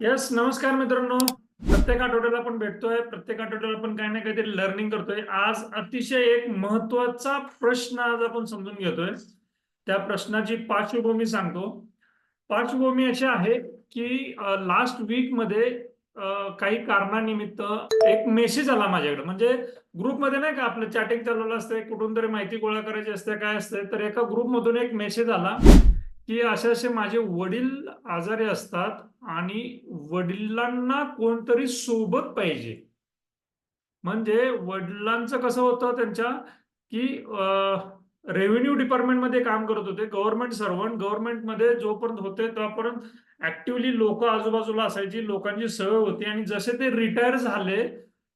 Yes, नमस्कार मित्रांनो. प्रत्येक आठवड्याला आपण भेटतोय. प्रत्येक आठवड्याला आपण काही ना काहीतरी लर्निंग करतोय. आज अतिशय एक महत्वाचा प्रश्न आज आपण समजून घेतोय. त्या प्रश्नाची पार्श्वभूमी सांगतो. पार्श्वभूमी अशी आहे की लास्ट वीक मध्ये काही कारणानिमित्त एक मेसेज आला माझ्याकडे. म्हणजे ग्रुपमध्ये नाही का आपलं चॅटिंग चालवलं असतंय, कुठून तरी माहिती गोळा करायची असते, काय असते, तर एका ग्रुपमधून एक मेसेज आला की असे असे माझे वडील आजारी असतात आणि वडिलांना कोणतरी सोबत पाहिजे. म्हणजे वडिलांचं कसं होतं त्यांच्या की रेव्हेन्यू डिपार्टमेंटमध्ये काम करत होते, गव्हर्नमेंट सर्वंट. गव्हर्नमेंटमध्ये जोपर्यंत होते तोपर्यंत ऍक्टिव्हली लोक आजूबाजूला असायची, लोकांची सवय होती. आणि जसे ते रिटायर झाले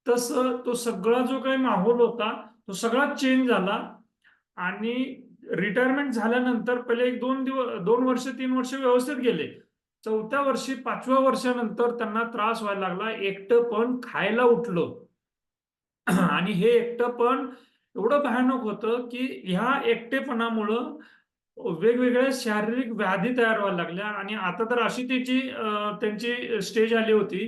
तसं तो सगळा जो काही माहोल होता तो सगळा चेंज झाला. आणि रिटायरमेंट झाल्यानंतर पहिले एक 2 वर्ष 3 वर्ष व्यवस्थित गेले. चौथ्या वर्षी 5व्या वर्षानंतर त्यांना त्रास व्हायला लागला, एकटं पण खायला उठलं. आणि हे एकटं पण एवढं भयानक होतं की ह्या एकटेपणामुळं वेगवेगळ्या शारीरिक व्याधी तयार व्हायला लागल्या. आणि आता तर अशी त्यांची स्टेज आली होती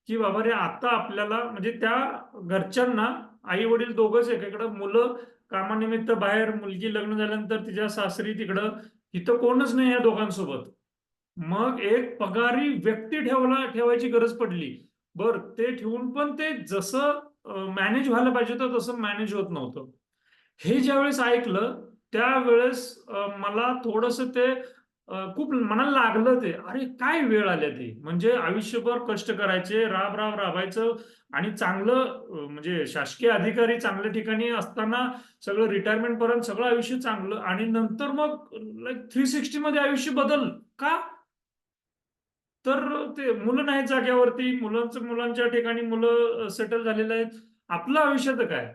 की बाबा रे, आता आपल्याला म्हणजे त्या घरच्यांना आई वडील दोघंच, एकीकडं मुलं कामानिमित्त बाहेर, मुलगी लग्न झाल्यानंतर तिच्या सासरी तिकडं, इथं कोणच नाही या दोघांसोबत. मग एक पगारी व्यक्ती ठेवायची गरज पडली. बर, ते ठेवून पण ते जसं मॅनेज व्हायला पाहिजे होतं तसं मॅनेज होत नव्हतं. हे ज्यावेळेस ऐकलं त्यावेळेस मला थोडस ते खूप मनाला लागलं. ते अरे काय वेळ आल्या ती, म्हणजे आयुष्यभर कष्ट करायचे, राब राब राबायचं, आणि चांगलं म्हणजे शासकीय अधिकारी चांगल्या ठिकाणी असताना सगळं रिटायरमेंट पर्यंत सगळं आयुष्य चांगलं, आणि नंतर मग लाईक 360 मध्ये आयुष्य बदल का? तर ते मुलं नाही जाग्यावरती, मुलांच्या ठिकाणी मुलं सेटल झालेले आहेत. आपलं आयुष्यात काय?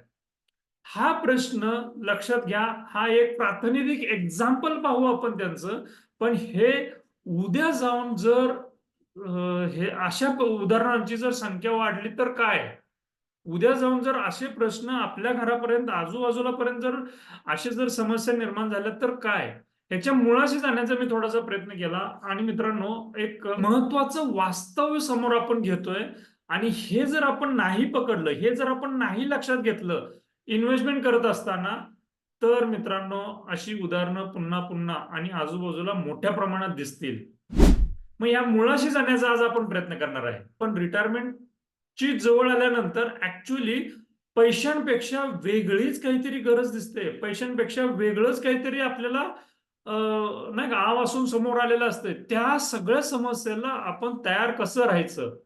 हा प्रश्न लक्षात घ्या. हा एक प्रातिनिधिक एक्झाम्पल पाहू आपण त्यांचं. पण हे उद्या जाऊन जर हे अशा उदाहरणांची जर संख्या वाढली तर काय? उद्या जाऊन जर असे प्रश्न आपल्या घरापर्यंत, आजूबाजूला पर्यंत जर असे जर समस्या निर्माण झाल्या तर काय? याच्या मुळाशी जाण्याचा मी थोडासा प्रयत्न केला. आणि मित्रांनो, एक महत्वाचं वास्तव समोर आपण घेतोय. आणि हे जर आपण नाही पकडलं, हे जर आपण नाही लक्षात घेतलं इन्व्हेस्टमेंट करत असताना, तर मित्रांनो अशी उदाहरणं पुन्हा पुन्हा आणि आजूबाजूला मोठ्या प्रमाणात दिसतील. मग या मुळाशी जाण्याचा आज आपण प्रयत्न करणार आहे. पण रिटायरमेंटची जवळ आल्यानंतर ऍक्च्युली पैशांपेक्षा वेगळीच काहीतरी गरज दिसते. पैशांपेक्षा वेगळंच काहीतरी आपल्याला नाही का आवासून समोर आलेलं असतं. त्या सगळ्या समस्येला आपण तयार कसं राहायचं,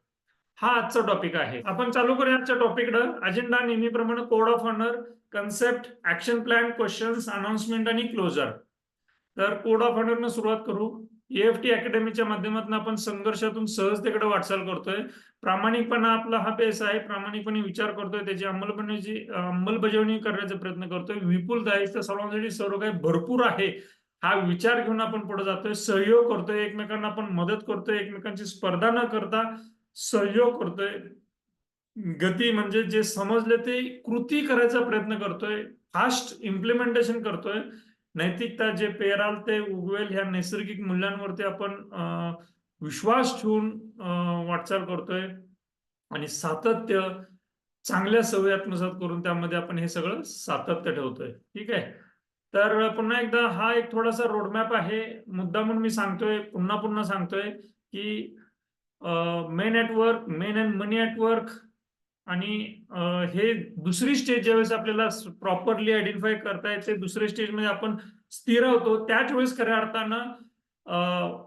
हा आजचा टॉपिक आहे. आपण चालू करूया आजच्या टॉपिककडं. अजेंडा नेहमीप्रमाणे code of honour, concept, action plan, questions, announcement आणि क्लोजर. तर कोड ऑफ ऑनरनं सुरुवात करू. एएफटी अकॅडमीच्या माध्यमातून आपण संघर्षातून सहजतेकडे वाटचाल करतोय. प्रामाणिकपणा आपला हा बेस आहे. प्रामाणिकपणे विचार करतोय, त्याची अंमलबजावणी करण्याचा प्रयत्न करतोय. विपुल दायित्व सर्वांसाठी सर्व काही भरपूर आहे, हा विचार घेऊन आपण पुढे जातोय. सहयोग करतोय, एकमेकांना आपण मदत करतोय, एकमेकांची स्पर्धा न करता सहयोग करतोय. गती म्हणजे जे समजले ते कृती करायचा प्रयत्न करतोय. फास्ट इम्प्लिमेंटेशन करतोय. नैतिकता, जे पेराल ते उगवेल, ह्या नैसर्गिक मूल्यांवरती आपण विश्वास ठेवून वाटचाल करतोय. आणि सातत्य, चांगल्या सवयी आत्मसात करून त्यामध्ये आपण हे सगळं सातत्य ठेवतोय. ठीक आहे. तर पुन्हा एकदा हा एक थोडासा रोडमॅप आहे. मुद्दा म्हणून मी सांगतोय, पुन्हा पुन्हा सांगतोय की main at work, men and money at work. आणि हे दुसरी स्टेज ज्यावेळेस आपल्याला प्रॉपरली आयडेंटिफाय करता येते, दुसऱ्या स्टेजमध्ये आपण स्थिर होतो, त्याच वेळेस खऱ्या अर्थानं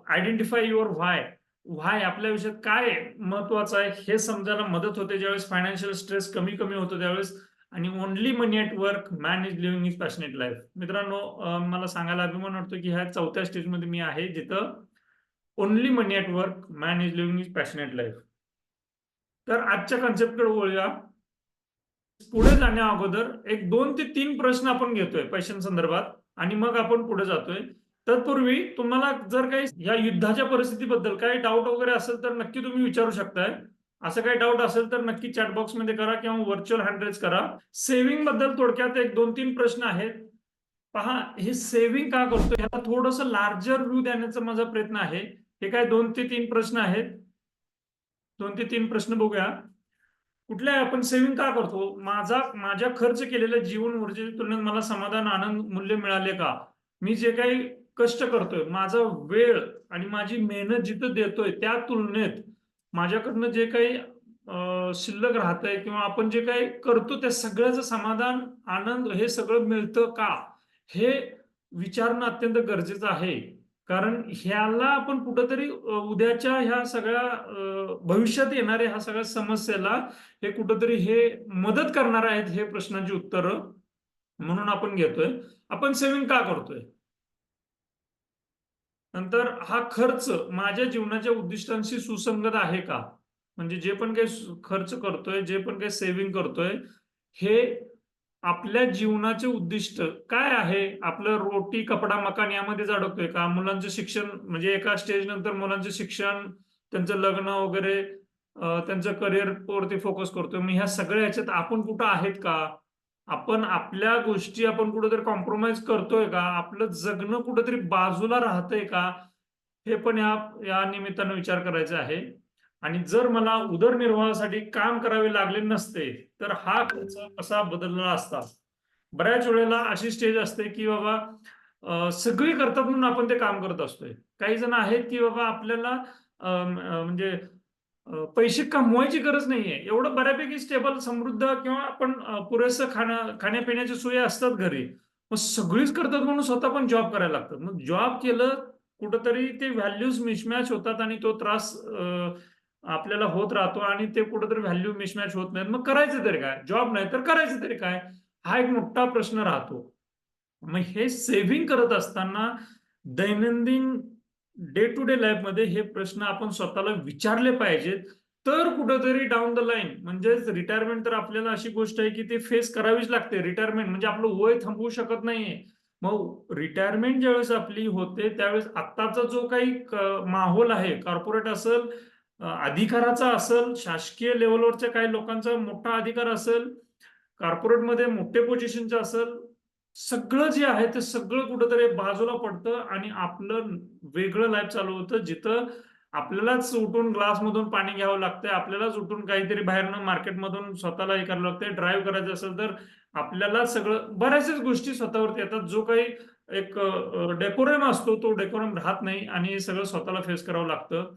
आयडेंटिफाय युअर व्हाय. व्हाय आपल्या आयुष्यात काय महत्वाचं आहे हे समजायला मदत होते ज्यावेळेस फायनान्शियल स्ट्रेस कमी कमी होतो त्यावेळेस. आणि only money at work, man is living is passionate life. मित्रांनो, मला सांगायला अभिमान वाटतो की ह्या चौथ्या स्टेजमध्ये मी आहे, जिथं only money at work, man is living is passionate life. तर आजच्या कन्सेप्टकडे वळूया. पुढे जाण्या अगोदर एक 2 ते 3 प्रश्न आपण घेतोय पैशांसंदर्भात, आणि मग आपण पुढे जातोय. तत्पूर्वी तुम्हाला जर काही या युद्धाच्या परिस्थितीबद्दल काही डाऊट वगैरे असेल तर नक्की तुम्ही विचारू शकताय. असं काही डाऊट असेल तर नक्की चॅट बॉक्स मध्ये करा किंवा व्हर्च्युअल हँड रेज करा. सेव्हिंग बद्दल थोडक्यात एक 2 3 प्रश्न आहेत. पहा, हे सेव्हिंग का करतो ह्याला थोडंसं लार्जर व्ह्यू देण्याचा माझा प्रयत्न आहे. हे काय 2 ते 3 प्रश्न आहेत. 2 ते 3 प्रश्न बघूया. कुठल्या आपण सेव्हिंग का करतो? माझ्या खर्च केलेल्या जीवन ऊर्जेच्या तुलनेत मला समाधान, आनंद, मूल्य मिळाले का? मी जे काही कष्ट करतोय, माझा वेळ आणि माझी मेहनत जिथं देतोय, त्या तुलनेत माझ्याकडनं जे काही शिल्लक राहतंय किंवा आपण जे काही करतो त्या सगळ्याचं समाधान, आनंद हे सगळं मिळतं का? हे विचारणं अत्यंत गरजेचं आहे. कारण ह्याला आपण कुठेतरी उद्याच्या ह्या सगळ्या भविष्यात येणाऱ्या ह्या सगळ्या समस्येला हे कुठेतरी हे मदत करणार आहेत हे प्रश्नांची उत्तरं म्हणून आपण घेतोय. आपण सेव्हिंग का करतोय? नंतर हा खर्च माझ्या जीवनाच्या उद्दिष्टांशी सुसंगत आहे का? म्हणजे जे पण काही खर्च करतोय, जे पण काही सेव्हिंग करतोय, हे आपल्या जीवनाचे उद्दिष्ट काय आहे? आपलं रोटी, कपडा, मकान यामध्येच अडकतोय का? मुलांचं शिक्षण म्हणजे एका स्टेज नंतर मुलांचं शिक्षण, त्यांचं लग्न वगैरे त्यांचं करिअरवरती फोकस करतोय. मग ह्या सगळ्या ह्याच्यात आपण कुठं आहेत का? आपण आपल्या गोष्टी आपण कुठेतरी कॉम्प्रोमाइज करतोय का? आपलं जगणं कुठेतरी बाजूला राहतंय का? हे पण या निमित्तानं विचार करायचा आहे. आणि जर मला उदरनिर्वाहासाठी काम करावे लागले नसते, तर हा खर्च कसा बदलला असता? बऱ्याच वेळेला अशी स्टेज असते, की बाबा सगळी करतात म्हणून आपण ते काम करत असतोय. काही जण आहेत, की बाबा आपल्याला म्हणजे पैसे कमवायची गरज नाहीये. एवढं बऱ्यापैकी स्टेबल, समृद्ध किंवा आपण पुरेसं खाण्यापिण्याच्या सोयी असतात घरी. मग सगळीच करतात म्हणून स्वतः पण जॉब करायला लागतात. मग जॉब केलं कुठेतरी ते व्हॅल्यूज मिसमॅच होतात आणि तो त्रास आपल्याला होत राहतो आणि ते कुठेतरी व्हॅल्यू मिसमॅच होत नाहीत. मग करायचं तरी काय? जॉब नाही तर करायचं तरी काय? हा एक मोठा प्रश्न राहतो. मग हे सेव्हिंग करत असताना दैनंदिन डे टू डे लाईफमध्ये हे प्रश्न आपण स्वतःला विचारले पाहिजेत. तर कुठेतरी डाउन द लाईन म्हणजेच रिटायरमेंट तर आपल्याला अशी गोष्ट आहे की ते फेस करावीच लागते. रिटायरमेंट म्हणजे आपलं वय थांबवू शकत नाहीये. मग रिटायरमेंट ज्यावेळेस आपली होते त्यावेळेस आत्ताचा जो काही माहोल आहे, कॉर्पोरेट असेल, अधिकाराचा असेल, शासकीय लेव्हलवरच्या काही लोकांचा मोठा अधिकार असेल, कॉर्पोरेटमध्ये मोठे पोझिशनचे असेल, सगळं जे आहे ते सगळं कुठेतरी बाजूला पडतं आणि आपलं वेगळं लाईफ चालू होतं, जिथं आपल्यालाच उठून ग्लासमधून पाणी घ्यावं लागतंय, आपल्यालाच उठून काहीतरी बाहेरनं मार्केटमधून स्वतःला हे करावं लागतंय. ड्राईव्ह करायचं असेल तर आपल्याला सगळं बऱ्याचशाच गोष्टी स्वतःवरती येतात. जो काही एक डेकोरम असतो तो डेकोरम राहत नाही आणि हे सगळं स्वतःला फेस करावं लागतं.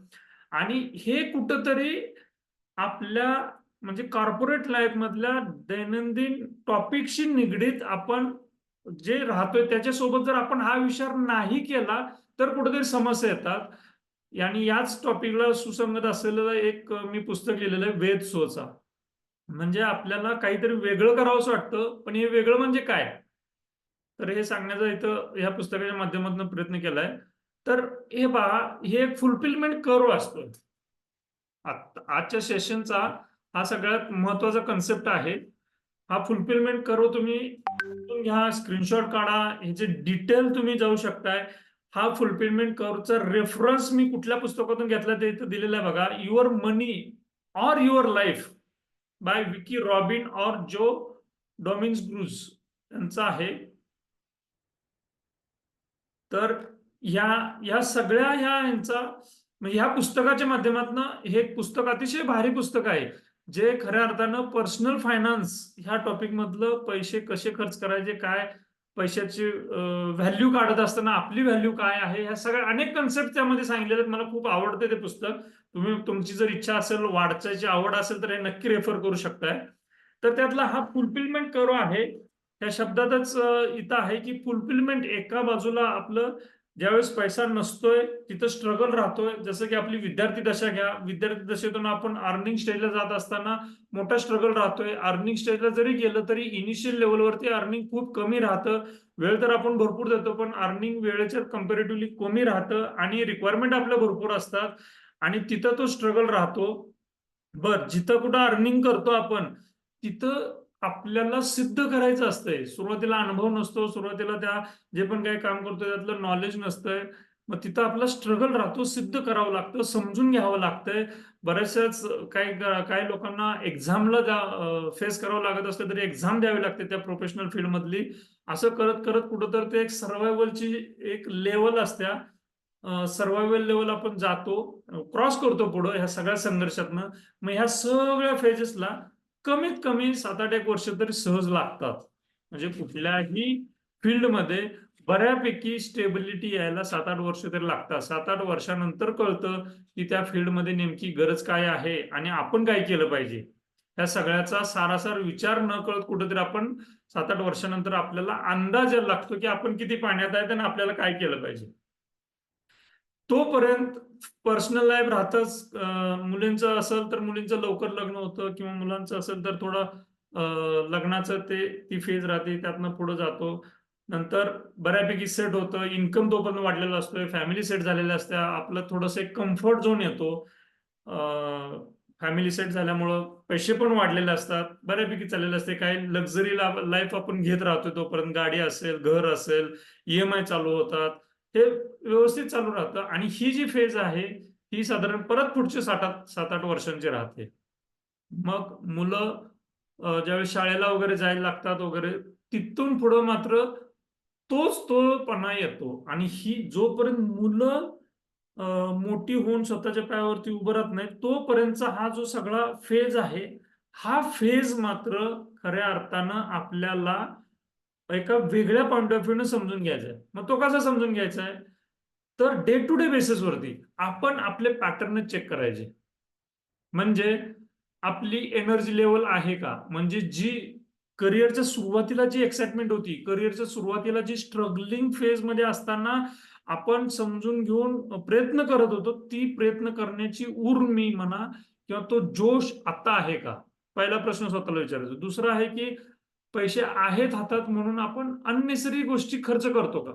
आणि हे कुठंतरी आपल्या म्हणजे कॉर्पोरेट लाईफ मधल्या दैनंदिन टॉपिकशी निगडीत आपण जे राहतोय त्याच्यासोबत जर आपण हा विचार नाही केला तर कुठेतरी समस्या येतात. आणि याच टॉपिकला सुसंगत असलेलं एक मी पुस्तक लिहिलेलं आहे वेद सोचा. म्हणजे आपल्याला काहीतरी वेगळं करावंसं वाटतं, पण हे वेगळं म्हणजे काय? तर हे सांगण्याचा इथं ह्या पुस्तकाच्या माध्यमातून प्रयत्न केलाय. तर हे पहा, हे एक फुलफिलमेंट कर्व असतो. आजच्या सेशनचा हा सगळ्यात महत्वाचा कन्सेप्ट आहे. हा फुलफिलमेंट कर्व तुम्ही उचलून घ्या, स्क्रीनशॉट काढा, ह्याचे डिटेल तुम्ही जाऊ शकताय. हा फुलफिलमेंट कर्वचा रेफरन्स मी कुठल्या पुस्तकातून घेतला ते इथं दिलेलं आहे बघा. Your money or your life bye Vicky robin और जो डॉमिन्स ग्रुज यांचा आहे. तर ह्या ह्या सगळ्या ह्यांचा ह्या पुस्तकाच्या माध्यमातून हे एक पुस्तक अतिशय भारी पुस्तक आहे. जे खऱ्या अर्थानं पर्सनल फायनान्स ह्या टॉपिक मधलं पैसे कसे खर्च करायचे, काय पैशाची व्हॅल्यू काढत असताना आपली व्हॅल्यू काय आहे, ह्या सगळ्या अनेक कन्सेप्ट त्यामध्ये सांगितलेले आहेत. मला खूप आवडते ते पुस्तक. तुम्ही तुमची जर इच्छा असेल, वाचायची आवड असेल तर हे नक्की रेफर करू शकताय. तर त्यातला हा फुलफिलमेंट कर्व आहे. त्या शब्दातच इथं आहे की फुलफिलमेंट एका बाजूला आपलं ज्यावेळेस पैसा नसतोय तिथं स्ट्रगल राहतोय. जसं की आपली विद्यार्थी दशा घ्या. विद्यार्थी दशेतून आपण अर्निंग स्टेजला जात असताना मोठा स्ट्रगल राहतोय. अर्निंग स्टेजला जरी गेलं तरी इनिशियल लेवलवरती अर्निंग खूप कमी राहतं. वेळ तर आपण भरपूर देतो पण अर्निंग वेळेच्या कम्पॅरेटिव्हली कमी राहतं आणि रिक्वायरमेंट आपल्या भरपूर असतात आणि तिथं तो स्ट्रगल राहतो. बर, जिथं कुठं अर्निंग करतो आपण तिथं आपल्याला सिद्ध करायचं असतंय. सुरुवातीला अनुभव नसतो, सुरुवातीला त्या जे पण काही काम करतोय त्यातलं नॉलेज नसतंय. मग तिथं आपला स्ट्रगल राहतो, सिद्ध करावं लागतं, समजून घ्यावं लागतंय. बऱ्याचशाच काही लोकांना एक्झामला फेस करावं लागत असलं तरी एक्झाम द्यावी लागते त्या प्रोफेशनल फील्डमधली. असं करत करत कुठंतर ते एक सर्व्हायवलची एक लेवल असत्या सर्व्हायव्हल लेवल आपण जातो, क्रॉस करतो पुढं ह्या सगळ्या संघर्षातनं. मग ह्या सगळ्या फेजेसला कमीत कमी 7-8 वर्ष तरी सहज लागतात. म्हणजे कुठल्याही फील्डमध्ये बऱ्यापैकी स्टेबिलिटी यायला 7-8 वर्ष तरी लागतात. 7-8 वर्षानंतर कळतं की त्या फील्डमध्ये नेमकी गरज काय आहे आणि आपण काय केलं पाहिजे. या सगळ्याचा सारासार विचार न कळत कुठेतरी आपण 7-8 वर्षानंतर आपल्याला अंदाज यायला लागतो की आपण किती पाण्यात आहेत आणि आपल्याला काय केलं पाहिजे. तोपर्यंत पर्सनल लाईफ राहतच. मुलींचं असेल तर मुलींचं लवकर लग्न होतं किंवा मुलांचं असेल तर थोडं लग्नाचं ती फेज राहते, त्यातनं पुढे जातो. नंतर बऱ्यापैकी सेट होतं, इन्कम तोपर्यंत वाढलेला असतोय, फॅमिली सेट झालेल्या असत्या, आपलं थोडंसं एक कम्फर्ट झोन येतो. फॅमिली सेट झाल्यामुळं पैसे पण वाढलेले असतात, बऱ्यापैकी चाललेले असते. काही लक्झरी लाईफ आपण घेत राहतो, तोपर्यंत गाडी असेल, घर असेल, EMI चालू होतात, हे व्यवस्थित चालू राहतं. आणि ही जी फेज आहे ही साधारण परत पुढचे 7-8 वर्षांची राहते. मग मुलं ज्यावेळेस शाळेला वगैरे जायला लागतात वगैरे, तिथून पुढं मात्र तोपणा येतो. आणि ही जोपर्यंत मुलं मोठी होऊन स्वतःच्या पायावरती उभं राहत नाही, तोपर्यंतचा हा जो सगळा फेज आहे, हा फेज मात्र खऱ्या अर्थानं आपल्याला एका वेगळ्या पॉइंट ऑफ व्ह्यूने समजून घ्यायचा आहे. मग तो कसा समजून घ्यायचा आहे? तर डे टू डे बेसिसवरती आपण आपले पॅटर्न चेक करायचे. म्हणजे आपली एनर्जी लेवल आहे का? म्हणजे जी करिअरच्या सुरुवातीला जी एक्साइटमेंट होती, करिअरच्या सुरुवातीला जी स्ट्रगलिंग फेज मध्ये असताना आपण समजून घेऊन प्रयत्न करत होतो, ती प्रयत्न करण्याची उर्मी म्हणा किंवा तो जोश आता आहे का? पहिला प्रश्न स्वतःला विचारायचा. दुसरा आहे की पैसे आहेत हातात म्हणून आपण अननेसरी गोष्टी खर्च करतो का?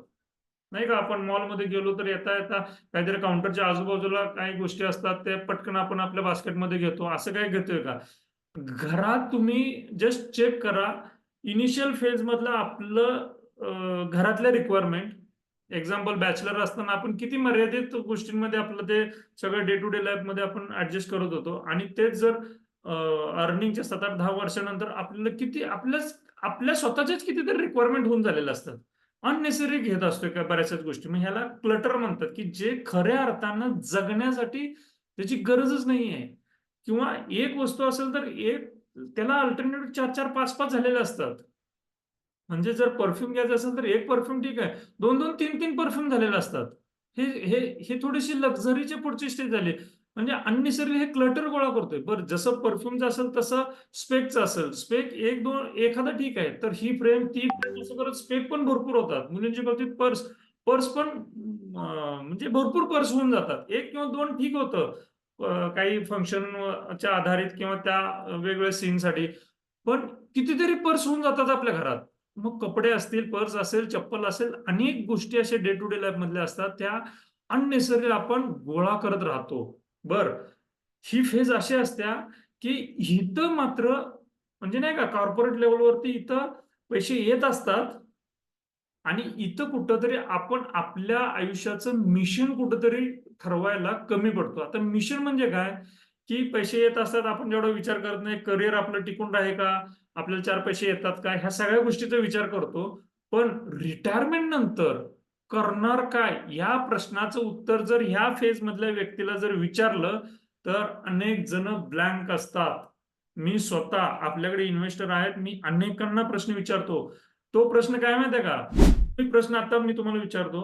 नाही का, आपण मॉलमध्ये गेलो तर येता येता काहीतरी काउंटरच्या आजूबाजूला काही गोष्टी असतात, ते पटकन आपण आपल्या बास्केटमध्ये घेतो, असं काही घेतोय का? घरात तुम्ही जस्ट चेक करा, इनिशियल फेज मधलं आपलं घरातल्या रिक्वायरमेंट. एक्झाम्पल, बॅचलर असताना आपण किती मर्यादित गोष्टींमध्ये आपलं ते सगळं डे टू डे लाईफ मध्ये आपण ऍडजस्ट करत होतो, आणि तेच जर अर्निंगच्या 7-8-10 वर्षानंतर आपल्याला किती आपल्या स्वतःच्याच कितीतरी रिक्वायरमेंट होऊन झालेल्या असतात. अननेसेसरी घेत असतोय का बऱ्याचशाच गोष्टी. मग ह्याला क्लटर म्हणतात, की जे खऱ्या अर्थानं जगण्यासाठी त्याची गरजच नाहीये. किंवा एक वस्तू असेल तर एक त्याला अल्टरनेटिव्ह 4-4, 5-5 झालेले असतात. म्हणजे जर परफ्यूम घ्यायचं असेल तर एक परफ्यूम ठीक आहे, 2-2, 3-3 परफ्यूम झालेले असतात. हे हे हे थोडीशी लक्झरीची पुढची स्टेज झाली. म्हणजे अननेसेसरी हे क्लटर गोळा करतोय. बरं, जसं परफ्यूमचं असेल तसं स्पेकचं असेल. स्पेक 1-2 एखादा ठीक आहे. तर ही फ्रेम, ती फ्रेम असं करत स्पेक पण भरपूर होतात. मुलींच्या बाबतीत पर्स पर्स पण म्हणजे भरपूर पर्स होऊन जातात. 1 किंवा 2 ठीक होतं. काही फंक्शनच्या आधारित किंवा त्या वेगवेगळ्या सीनसाठी. पण कितीतरी पर्स होऊन जातात आपल्या घरात. मग कपडे असतील, पर्स असेल, चप्पल असेल, अनेक गोष्टी अशा डे टू डे लाईफ मधल्या असतात, त्या अननेसेसरी आपण गोळा करत राहतो. बरं, ही फेज अशी असत्या की इथं मात्र म्हणजे नाही का, कॉर्पोरेट लेवलवरती इथं पैसे येत असतात आणि इथं कुठंतरी आपण आपल्या आयुष्याचं मिशन कुठंतरी ठरवायला कमी पडतो. आता मिशन म्हणजे काय? की पैसे येत असतात, आपण जेवढा विचार करत नाही, करिअर आपलं टिकून राहील का? आपल्याला 4 पैसे येतात का? ह्या सगळ्या गोष्टीचा विचार करतो. पण रिटायरमेंट नंतर करणार काय? या प्रश्नाचं उत्तर जर ह्या फेज मधल्या व्यक्तीला जर विचारलं, तर अनेक जण ब्लँक असतात. मी स्वतः, आपल्याकडे इन्व्हेस्टर आहेत, मी अनेकांना प्रश्न विचारतो. तो प्रश्न काय माहितीये का? एक प्रश्न आता मी तुम्हाला विचारतो.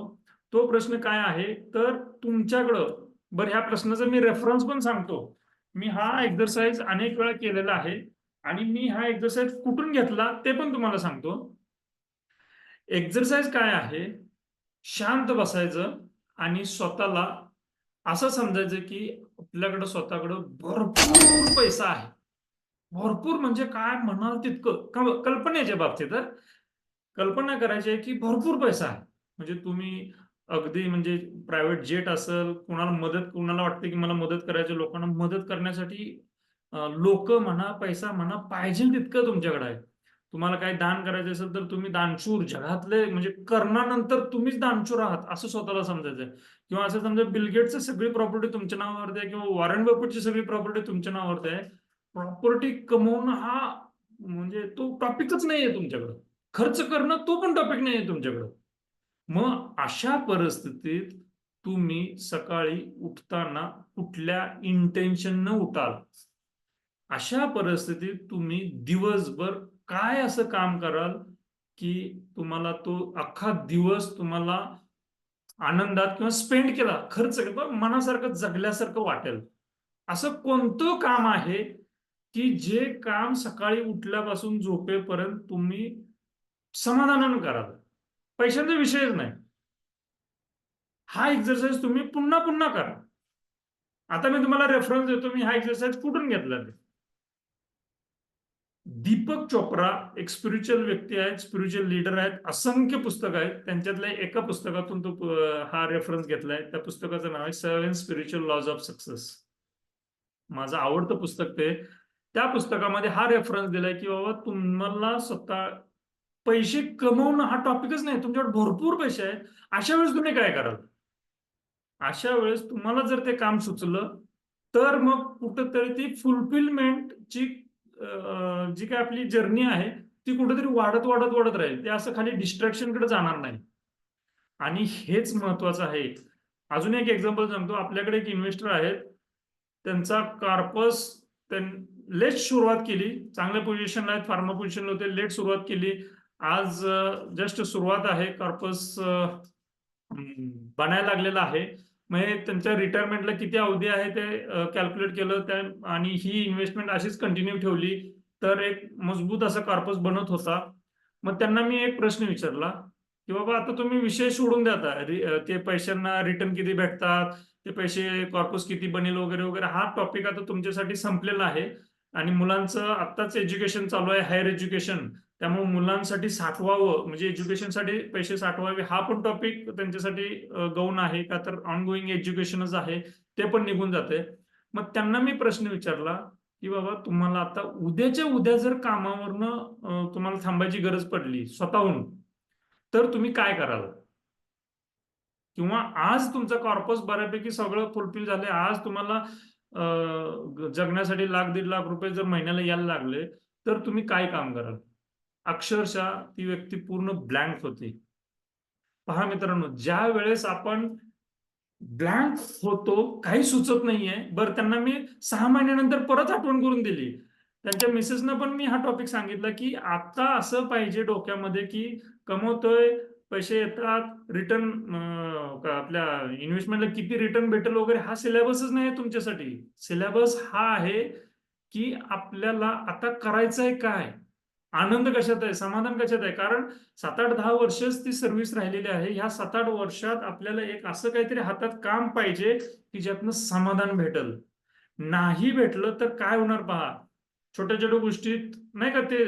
तो प्रश्न काय आहे, तर तुमच्याकडं, बरं ह्या प्रश्नाचा मी रेफरन्स पण सांगतो. मी हा एक्सरसाइज अनेक वेळा केलेला आहे आणि मी हा एक्सरसाइज कुठून घेतला ते पण तुम्हाला सांगतो. एक्सरसाइज काय आहे? शांत बसायचं आणि स्वतःला असं समजायचं की आपल्याकडं स्वतःकडं भरपूर पैसा आहे. भरपूर म्हणजे काय म्हणाल तितकं, कल्पनेच्या बाबतीत कल्पना करायची आहे की भरपूर पैसा आहे. म्हणजे तुम्ही अगदी म्हणजे प्रायव्हेट जेट असेल, कुणाला वाटतं की मला मदत करायची, लोकांना मदत करण्यासाठी लोक म्हणा, पैसा म्हणा, पाहिजे तितकं तुमच्याकडे आहे. तुम्हाला काही दान करायचं असेल तर तुम्ही दानशूर, जगातले म्हणजे करण्यानंतर तुम्हीच दानशूर आहात असं स्वतःला समजायचंय. किंवा असं समजा, बिल गेट्सची सगळी प्रॉपर्टी तुमच्या नावावरती आहे किंवा वॉरेन बफेटची सगळी प्रॉपर्टी तुमच्या नावावरती आहे. प्रॉपर्टी कमवणं हा म्हणजे तो टॉपिकच नाहीये तुमच्याकडे. खर्च करणं तो पण टॉपिक नाहीये तुमच्याकडे. मग अशा परिस्थितीत तुम्ही सकाळी उठताना कुठल्या इंटेन्शन न उठाल, अशा परिस्थितीत तुम्ही दिवसभर काय असं काम कराल की तुम्हाला तो अख्खा दिवस तुम्हाला आनंदात किंवा स्पेंड केला, खर्च केला, मनासारखं जगल्यासारखं वाटेल. असं कोणतं काम आहे की जे काम सकाळी उठल्यापासून झोपेपर्यंत तुम्ही समाधानानं कराल? पैशांचा विषयच नाही. हा एक्सरसाइज तुम्ही पुन्हा पुन्हा करा. आता मी तुम्हाला रेफरन्स देतो, मी हा एक्सरसाइज कुठून घेतला ते. दीपक चोप्रा एक स्पिरिच्युअल व्यक्ती आहेत, स्पिरिच्युअल लीडर आहेत, असंख्य पुस्तकं आहेत. त्यांच्यातल्या एका पुस्तकातून तो हा रेफरन्स घेतलाय. त्या पुस्तकाचं नाव आहे 7 स्पिरिच्युअल लॉज ऑफ सक्सेस. माझं आवडतं पुस्तक ते. त्या पुस्तकामध्ये हा रेफरन्स दिलाय की बाबा तुम्हाला स्वतः पैसे कमवणं हा टॉपिकच नाही, तुमच्याकडे भरपूर पैसे आहेत, अशा वेळेस तुम्ही काय कराल? अशा वेळेस तुम्हाला जर ते काम सुचलं तर मग कुठंतरी ती फुलफिलमेंटची जी काय आपली जर्नी आहे ती कुठेतरी वाढत वाढत वाढत राहील. ते असं खाली डिस्ट्रॅक्शनकडे जाणार नाही. आणि हेच महत्वाचं आहे. अजून एक एक्झाम्पल सांगतो. आपल्याकडे एक इन्व्हेस्टर आहेत. त्यांचा कार्पस लेट सुरुवात केली. चांगल्या पोझिशनला आहेत, फार्मा पोझिशनला होते, लेट सुरुवात केली. आज जस्ट सुरुवात आहे. कार्पस बनायला लागलेला आहे. म्हणजे त्यांच्या रिटायरमेंटला किती अवधी आहे ते कॅल्क्युलेट केलं त्या, आणि ही इन्व्हेस्टमेंट अशीच कंटिन्यू ठेवली तर एक मजबूत असा कार्पस बनत होता. मग त्यांना मी एक प्रश्न विचारला की बाबा आता तुम्ही विषय सोडून द्या, आता ते पैशांना रिटर्न किती भेटतात, ते पैसे कॉर्पस किती बनेल वगैरे वगैरे, हा टॉपिक आता तुमच्यासाठी संपलेला आहे. आणि मुलांचं आत्ताच एज्युकेशन चालू आहे, हायर एज्युकेशन. त्यामुळे मुलांसाठी साठवावं, म्हणजे एज्युकेशनसाठी पैसे साठवावे, हा पण टॉपिक त्यांच्यासाठी गौण आहे का, तर ऑनगोईंग एज्युकेशनच आहे, ते पण निघून जाते. मग त्यांना मी प्रश्न विचारला की बाबा तुम्हाला आता उद्याच्या उद्या जर कामावरनं तुम्हाला थांबायची गरज पडली स्वतःहून, तर तुम्ही काय कराल? किंवा आज तुमचा कॉर्पस बऱ्यापैकी सगळं फुलफिल झालंय, आज तुम्हाला जगण्यासाठी लाख 1.5 लाख रुपये जर महिन्याला यायला लागले, तर तुम्ही काय काम कराल? अक्षरशः ती व्यक्ती पूर्ण ब्लँक होती. पहा मित्रांनो, ज्या वेळेस आपण ब्लँक होतो, काही सुचत नाहीये. बरं, त्यांना मी 6 महिन्यानंतर परत आठवण करून दिली. त्यांच्या मिसेसना पण मी हा टॉपिक सांगितला की आता असं पाहिजे डोक्यामध्ये की कमवतोय, पैसे येतात, रिटर्न आपल्या इन्व्हेस्टमेंटला किती रिटर्न भेटेल वगैरे, हा सिलेबसच नाही तुमच्यासाठी. सिलेबस हा आहे की आपल्याला आता करायचंय काय, आनंद कशात आहे, समाधान कशात आहे. कारण 7-8-10 वर्षच ती सर्व्हिस राहिलेली आहे. ह्या 7-8 वर्षात आपल्याला एक असं काहीतरी हातात काम पाहिजे की ज्यातनं समाधान भेटल. नाही भेटलं तर काय होणार पहा. छोट्या छोट्या गोष्टीत नाही का, ते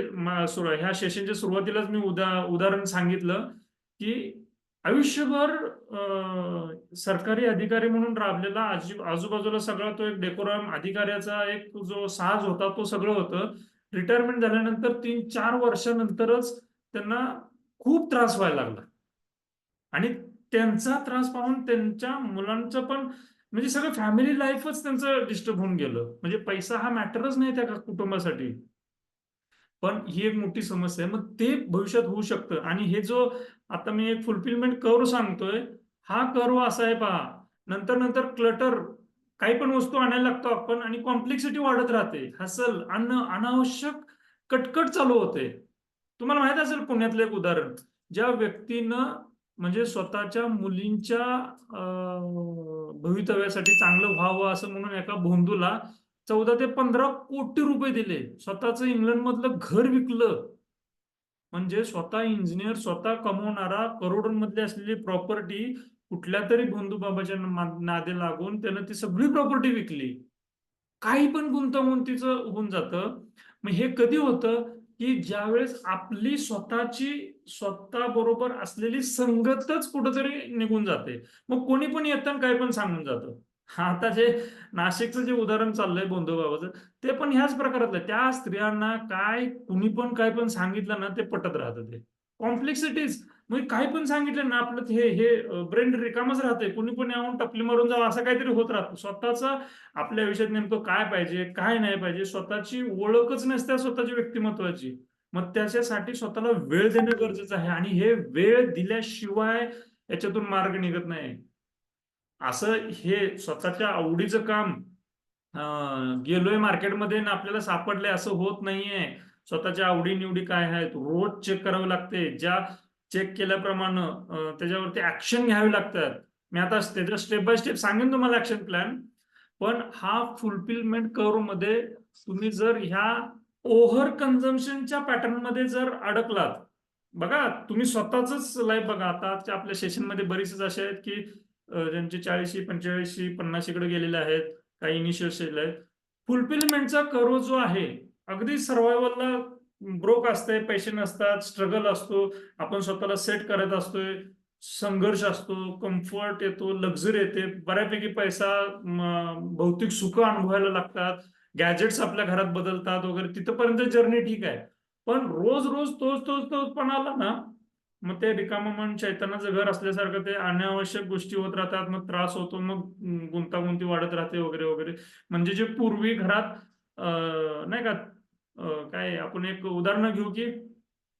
ह्या सेशनच्या सुरुवातीलाच मी उदाहरण सांगितलं की आयुष्यभर सरकारी अधिकारी म्हणून राबलेला, आजूबाजूला सगळा तो एक डेकोरम अधिकाऱ्याचा एक जो साज होता तो सगळं होतं. रिटायरमेंट झाल्यानंतर 3-4 वर्षानंतरच त्यांना खूप त्रास व्हायला लागला. आणि त्यांचा त्रास पाहून त्यांच्या मुलांचं पण, म्हणजे सगळं फॅमिली लाईफच त्यांचं डिस्टर्ब होऊन गेलं. म्हणजे पैसा हा मॅटरच नाही त्या कुटुंबासाठी. पण ही एक मोठी समस्या आहे. मग ते भविष्यात होऊ शकतं. आणि हे जो आता मी एक फुलफिलमेंट कर्व सांगतोय, हा कर्व असा आहे पहा. नंतर नंतर क्लटर, काही पण वस्तू आणायला लागतो आपण आणि कॉम्प्लेक्सिटी वाढत राहते. हसल, अनावश्यक कटकट चालू होते. तुम्हाला माहित असेल पुण्यातलं एक उदाहरण, ज्या व्यक्तीनं म्हणजे स्वतःच्या मुलींच्या भवितव्यासाठी चांगलं व्हावं असं म्हणून एका भोंदूला 14 ते 15 कोटी रुपये दिले. स्वतःचं इंग्लंडमधलं घर विकलं. म्हणजे स्वतः इंजिनियर, स्वतः कमवणारा, करोडोंमधली असलेली प्रॉपर्टी कुठल्या तरी भोंदूबाबाच्या नादी लागून त्यानं ती सगळी प्रॉपर्टी विकली. काही पण गुंतागुंतीचं होऊन जातं. मग हे कधी होतं की ज्यावेळेस आपली स्वतःची स्वतः बरोबर असलेली संगतच कुठंतरी निघून जाते. मग कोणी पण येतं आणि काही पण सांगून जातं. आता जे नाशिकचं जे उदाहरण चाललंय भोंदूबाबाचं, ते पण ह्याच प्रकारातलं आहे. त्या स्त्रियांना काय कुणी पण काय पण सांगितलं ना ते पटत राहतं. ते कॉम्प्लेक्सिटीज, म्हणजे काही पण सांगितलं ना आपलं हे ब्रेन रिकामच राहतंय. कुणी पण येऊन टपली मारून जावं असं काहीतरी होत राहतं. स्वतःचं आपल्या आयुष्यात नेमकं काय पाहिजे, काय नाही पाहिजे, स्वतःची ओळखच नसते स्वतःच्या व्यक्तिमत्वाची. मग त्याच्यासाठी स्वतःला वेळ देणं गरजेचं आहे. आणि हे वेळ दिल्याशिवाय याच्यातून मार्ग निघत नाही. असं हे स्वतःच्या आवडीचं काम गेलोय मार्केटमध्ये आणि आपल्याला सापडलंय असं होत नाहीये. स्वतःच्या आवडी निवडी काय आहेत रोज चेक करावे लागते. ज्या चेक केल्याप्रमाणे त्याच्यावरती ऍक्शन घ्यावी लागतात. मी आता त्याच्या स्टेप बाय स्टेप सांगेन तुम्हाला ऍक्शन प्लॅन. पण हा फुलफिलमेंट कर्व मध्ये तुम्ही जर ह्या ओव्हर कन्झम्पशनच्या पॅटर्न मध्ये जर अडकलात, बघा तुम्ही स्वतःच लाईफ बघा. आता आपल्या सेशनमध्ये बरेचसे असे आहेत की ज्यांचे 40, 45, 50 कडे गेलेले आहेत, काही इनिशियल स्टेजला आहेत. फुलफिलमेंटचा कर्व जो आहे अगदी सर्व्हायवलला ब्रोक असते, पैसे नसतात, स्ट्रगल असतो, आपण स्वतःला सेट करत असतोय, संघर्ष असतो, कम्फर्ट येतो, लक्झरी येते, बऱ्यापैकी पैसा, भौतिक सुख अनुभवायला लागतात, गॅजेट्स आपल्या घरात बदलतात वगैरे, तिथपर्यंत जर्नी ठीक आहे. पण रोज रोज तोच तोच तोच पण आला ना, मग ते रिकामं मन शैतानाचं घर असल्यासारखं ते अनावश्यक गोष्टी होत राहतात, मग त्रास होतो, मग गुंतागुंती वाढत राहते वगैरे वगैरे. म्हणजे जे पूर्वी घरात नाही का, काय आपण एक उदाहरण घेऊ की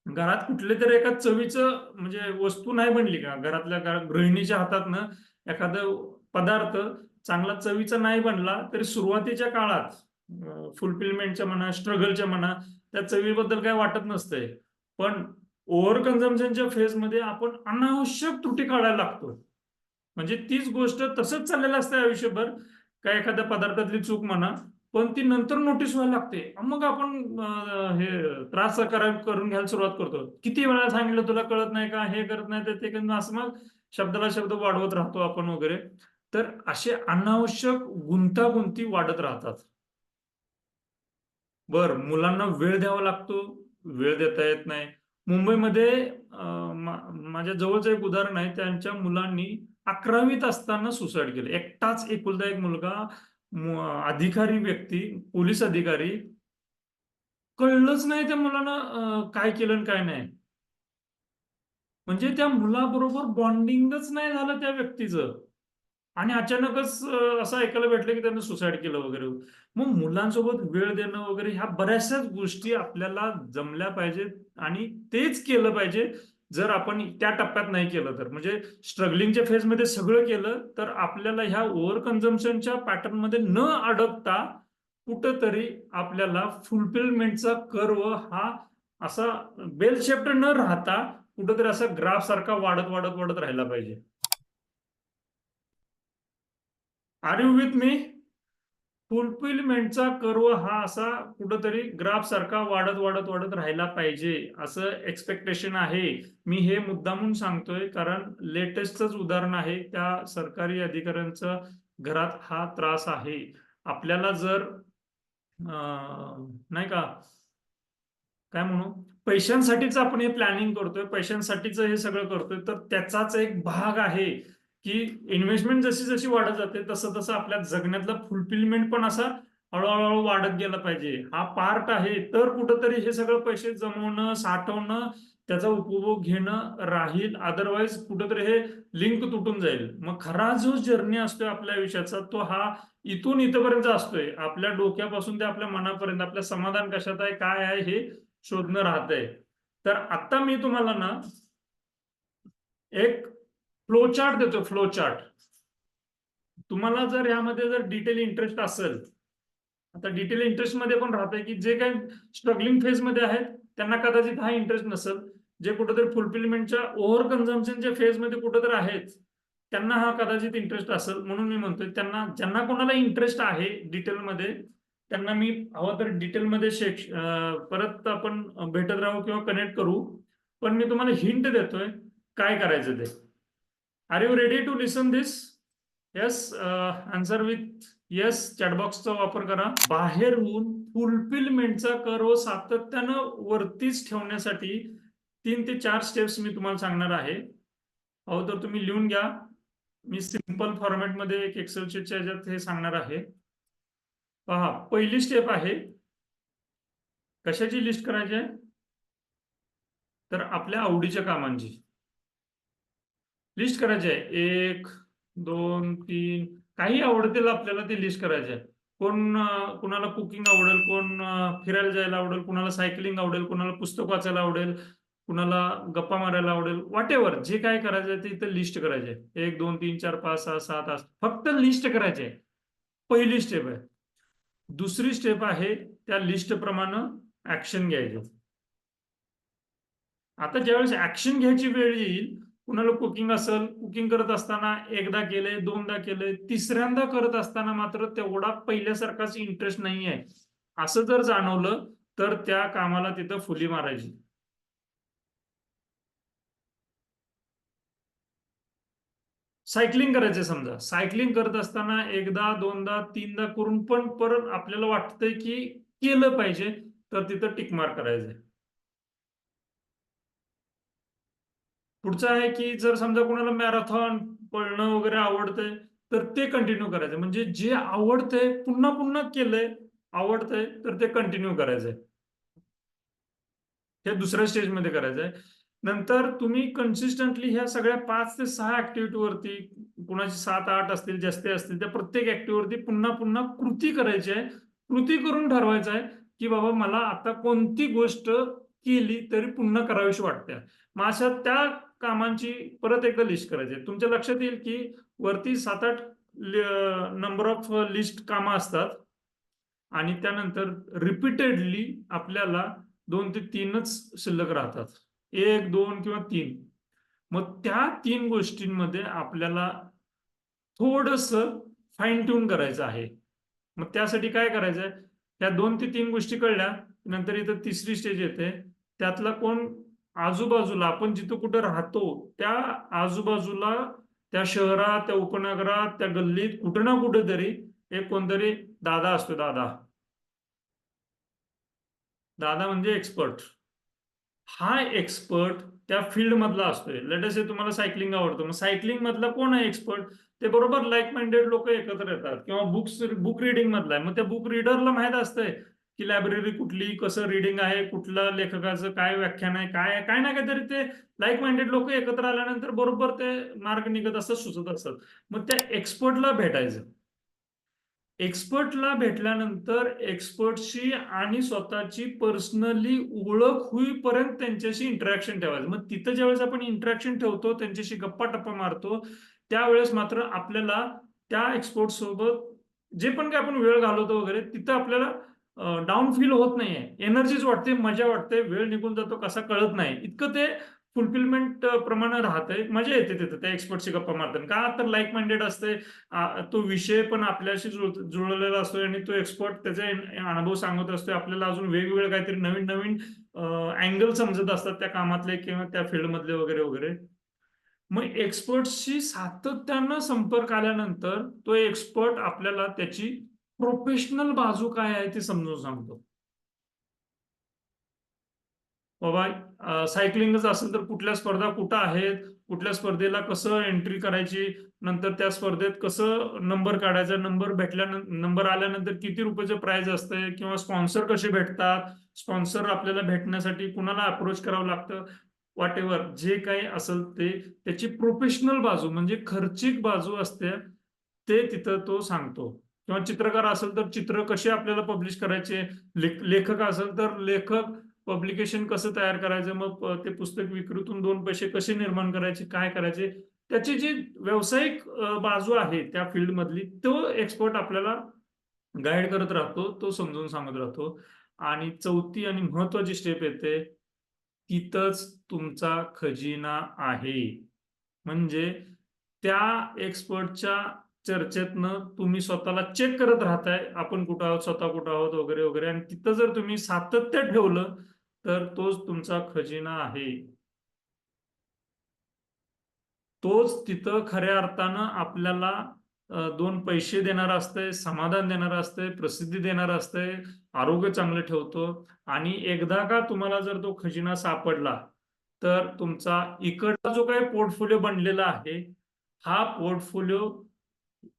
घरात कुठल्या तरी एका चवीचं म्हणजे वस्तू नाही बनली का, घरातल्या गृहिणीच्या हातातनं एखादं पदार्थ चांगला चवीचा नाही बनला तरी सुरुवातीच्या काळात फुलफिलमेंटच्या म्हणा, स्ट्रगलच्या म्हणा, त्या चवीबद्दल काय वाटत नसतंय. पण ओव्हर कन्झम्पशनच्या फेजमध्ये आपण अनावश्यक त्रुटी काढायला लागतो. म्हणजे तीच गोष्ट तसंच चाललेलं असतं आयुष्यभर. काय एखाद्या पदार्थातली चूक म्हणा, पण ती नंतर नोटीस व्हायला लागते. मग आपण हे त्रास करून घ्यायला सुरुवात करतो. किती वेळा सांगितलं तुला कळत नाही का, हे करत नाही तर ते करत नाही, असं मग शब्दाला शब्द वाढवत राहतो आपण वगैरे. तर असे अनावश्यक गुंतागुंती वाढत राहतात. बर, मुलांना वेळ द्यावा लागतो, वेळ देता येत नाही. मुंबईमध्ये माझ्या जवळचं एक उदाहरण आहे. त्यांच्या मुलांनी 11वीत असताना सुसाईड केलं. एकटाच एकुलता एक मुलगा, अधिकारी व्यक्ती, पोलीस अधिकारी, कळलंच नाही त्या मुलांना काय केलं आणि काय नाही. म्हणजे त्या मुलाबरोबर बॉन्डिंगच नाही झालं त्या व्यक्तीचं. आणि अचानकच असं ऐकायला भेटलं की त्यानं सुसाईड केलं वगैरे. मग मुलांसोबत वेळ देणं वगैरे ह्या बऱ्याचशाच गोष्टी आपल्याला जमल्या पाहिजेत आणि तेच केलं पाहिजे. जर आपण त्या टप्प्यात नाही केलं तर, म्हणजे स्ट्रगलिंगच्या फेजमध्ये सगळं केलं तर आपल्याला ह्या ओव्हर कन्झम्पशनच्या पॅटर्नमध्ये न अडकता कुठंतरी आपल्याला फुलफिलमेंटचा कर्व हा असा बेल शेप्ड न राहता कुठंतरी असा ग्राफ सारखा वाढत वाढत वाढत राहिला पाहिजे. Are you with me? फुलफिलमेंटचा कर्व हा असा कुठंतरी ग्राफ सारखा वाढत वाढत वाढत राहायला पाहिजे असं एक्सपेक्टेशन आहे. मी हे मुद्दामून सांगतोय कारण लेटेस्टच उदाहरण आहे. त्या सरकारी अधिकाऱ्यांचा घरात हा त्रास आहे. आपल्याला जर नाही का, काय म्हणू, पैशांसाठीच आपण हे प्लॅनिंग करतोय, पैशांसाठीच हे सगळं करतोय, तर त्याचाच एक भाग आहे की इन्व्हेस्टमेंट जशी जशी वाढत जाते तसं तसं आपल्या जगण्यातलं फुलफिलमेंट पण असा हळूहळू वाढत गेला पाहिजे. हा पार्ट आहे. तर कुठंतरी हे सगळं पैसे जमवणं, साठवणं, त्याचा उपभोग घेणं राहील. अदरवाईज कुठंतरी हे लिंक तुटून जाईल. मग खरा जो जर्नी असतोय आपल्या आयुष्याचा तो हा इथून इथपर्यंत असतोय. आपल्या डोक्यापासून ते आपल्या मनापर्यंत आपलं समाधान कशात आहे, काय आहे हे शोधणं राहतंय. तर आता मी तुम्हाला ना एक फ्लो चार्ट देतो. फ्लो चार्ट तुम्हाला जर यामध्ये जर डिटेल इंटरेस्ट असेल, आता डिटेल इंटरेस्ट मध्ये पण राहतंय की जे काही स्ट्रगलिंग फेज मध्ये आहेत त्यांना कदाचित हा इंटरेस्ट नसेल. जे कुठेतरी फुलफिलमेंटच्या ओव्हर कन्झम्पशनच्या फेज मध्ये कुठेतरी आहेत त्यांना हा कदाचित इंटरेस्ट असेल. म्हणून मी म्हणतोय त्यांना, ज्यांना कोणाला इंटरेस्ट आहे डिटेलमध्ये, त्यांना मी हवं तर डिटेलमध्ये परत आपण भेटत राहू किंवा कनेक्ट करू. पण मी तुम्हाला हिंट देतोय काय करायचं ते. Are you ready to listen this? Yes, answer with yes चॅटबॉक्सचा वापर करा. बाहेरून फुलफिलमेंटचा कर्व सातत्यानं वरतीच ठेवण्यासाठी 3 ते 4 स्टेप्स मी तुम्हाला सांगणार आहे. अहो तर तुम्ही लिहून घ्या. मी सिंपल फॉर्मॅटमध्ये एक एक्सेल शीटच्या ह्याच्यात हे सांगणार आहे. पहा, पहिली स्टेप आहे कशाची लिस्ट करायची आहे, तर आपल्या आवडीच्या कामांची लिस्ट करायची आहे. 1, 2, 3 काही आवडतील आपल्याला ती लिस्ट करायची आहे. कुणाला कुकिंग आवडेल, कोण फिरायला जायला आवडेल, कुणाला सायकलिंग आवडेल, कुणाला पुस्तक वाचायला आवडेल, कुणाला गप्पा मारायला आवडेल, व्हॉट एव्हर जे काय करायचं ते इथं लिस्ट करायचे. 1 2 3 4 5 6 7 8 फक्त लिस्ट करायचे. पहिली स्टेप आहे. दुसरी स्टेप आहे त्या लिस्ट प्रमाणे ऍक्शन घ्यायचे. आता ज्यावेळेस ऍक्शन घ्यायची वेळ येईल, कुणाला कुकिंग असेल, कुकिंग करत असताना एकदा केलंय, दोनदा केलंय, तिसऱ्यांदा करत असताना मात्र तेवढा पहिल्यासारखाच इंटरेस्ट नाहीये, असं जर जाणवलं तर त्या कामाला तिथं फुली मारायची. सायकलिंग करायचे, समजा सायकलिंग करत असताना एकदा दोनदा तीनदा करून पण परत आपल्याला वाटतंय की केलं पाहिजे, तर तिथं टिक मार्क करायचंय. पुढचं आहे की जर समजा कोणाला मॅरेथॉन पळणं वगैरे आवडतंय तर ते कंटिन्यू करायचं. म्हणजे जे आवडतंय पुन्हा पुन्हा केलंय, आवडतंय तर ते कंटिन्यू करायचंय. हे दुसऱ्या स्टेजमध्ये करायचंय. नंतर तुम्ही कन्सिस्टंटली ह्या सगळ्या 5 ते 6 ऍक्टिव्हिटीवरती, कुणाची 7-8 असतील, जास्ती असतील, त्या प्रत्येक ऍक्टिव्हिटीवरती पुन्हा पुन्हा कृती करायची आहे. कृती करून ठरवायचं आहे की बाबा मला आता कोणती गोष्ट केली तरी पुन्हा करावीशी वाटते. मग अशा त्या कामांची परत एकदा लिस्ट करायची. तुमच्या लक्षात येईल की वरती 7-8 नंबर ऑफ लिस्ट कामं असतात आणि त्यानंतर रिपीटेडली आपल्याला 2 ते 3च शिल्लक राहतात. 1, 2 किंवा 3. मग त्या 3 गोष्टींमध्ये आपल्याला थोडंसं फाईन ट्यून करायचं आहे. मग त्यासाठी काय करायचंय? या 2 ते 3 गोष्टी कळल्या, नंतर इथं तिसरी स्टेज येते. त्यातला कोण आजूबाजूला आपण जिथं कुठं राहतो, त्या आजूबाजूला, त्या शहरात, त्या उपनगरात, त्या गल्लीत कुठं ना कुठेतरी एक कोणतरी दादा असतो, दादा. दादा म्हणजे एक्सपर्ट. हा एक्सपर्ट त्या फील्ड मधला असतोय. लेट अस से तुम्हाला सायकलिंग आवडतं, मग सायकलिंग मधला कोण आहे एक्सपर्ट? ते बरोबर लाईक माइंडेड लोक एकत्र येतात. किंवा बुक रिडिंग मधला आहे, मग त्या बुक रिडरला माहित असतंय की लायब्ररी कुठली, कसं रिडिंग आहे, कुठल्या लेखकाचं काय व्याख्यान आहे, काय काय ना काहीतरी ते लाईक माइंडेड लोक एकत्र आल्यानंतर बरोबर ते मार्ग निघत असतात, सुचत असतात. मग त्या एक्सपर्टला भेटायचं. एक्सपर्टला भेटल्यानंतर एक्सपर्टशी आणि स्वतःची पर्सनली ओळख होईपर्यंत त्यांच्याशी इंटरॅक्शन ठेवायचं. मग तिथं ज्यावेळेस आपण इंटरॅक्शन ठेवतो, त्यांच्याशी गप्पा टप्पा मारतो, त्यावेळेस मात्र आपल्याला त्या एक्सपर्ट सोबत जे पण काय आपण वेळ घालवतो वगैरे, तिथं आपल्याला डाऊन फील होत नाहीये. एनर्जीच वाटते, मजा वाटते, वेळ निघून जातो कसा कळत नाही. इतकं ते फुलफिलमेंट प्रमाणे राहतंय. मजा येते तिथं त्या एक्सपर्टशी गप्पा मारताना. का तर लाईक माइंडेड असते. तो विषय पण आपल्याशी जुळलेला असतो आणि तो एक्सपर्ट त्याचे अनुभव सांगत असतो. आपल्याला अजून वेगवेगळे काहीतरी नवीन नवीन अँगल समजत असतात त्या कामातले किंवा त्या फील्डमधले वगैरे वगैरे. मग एक्सपर्टशी सातत्यानं संपर्क आल्यानंतर तो एक्सपर्ट आपल्याला त्याची प्रोफेशनल बाजू काय आहे ते समजून सांगतो. बाबा सायकलिंगच असेल तर कुठल्या स्पर्धा कुठं आहेत, कुठल्या स्पर्धेला कसं एंट्री करायची, नंतर त्या स्पर्धेत कसं नंबर काढायचा, नंबर आल्यानंतर किती रुपयाचं प्राइज असतंय, किंवा स्पॉन्सर कसे भेटतात, स्पॉन्सर आपल्याला भेटण्यासाठी कुणाला अप्रोच करावं लागतं, व्हॉट एव्हर जे काही असेल ते त्याची प्रोफेशनल बाजू म्हणजे खर्चिक बाजू असते, ते तिथं तो सांगतो. किंवा चित्रकार असेल तर चित्र कसे आपल्याला पब्लिश करायचे, लेखक असेल तर लेखक पब्लिकेशन कसं तयार करायचं, मग ते पुस्तक विक्रीतून 2 पैसे कसे निर्माण करायचे, काय करायचे, त्याची जी व्यावसायिक बाजू आहे त्या फील्ड मधली, तो एक्सपर्ट आपल्याला गाईड करत राहतो, तो समजून सांगत राहतो. आणि चौथी आणि महत्वाची स्टेप येते, तिथंच तुमचा खजिना आहे. म्हणजे त्या एक्सपर्टच्या चर्चेतनं तुम्ही स्वतःला चेक करत राहताय, आपण कुठं आहोत, स्वतः कुठं आहोत वगैरे वगैरे. आणि तिथं जर तुम्ही सातत्य ठेवलं तर तोच तुमचा खजिना आहे. तोच तिथं खऱ्या अर्थानं आपल्याला 2 पैसे देणार असतंय, समाधान देणार असतंय, प्रसिद्धी देणार असतंय, आरोग्य चांगलं ठेवतो. आणि एकदा का तुम्हाला जर तो खजिना सापडला, तर तुमचा इकडचा जो काही पोर्टफोलिओ बनलेला आहे, हा पोर्टफोलिओ,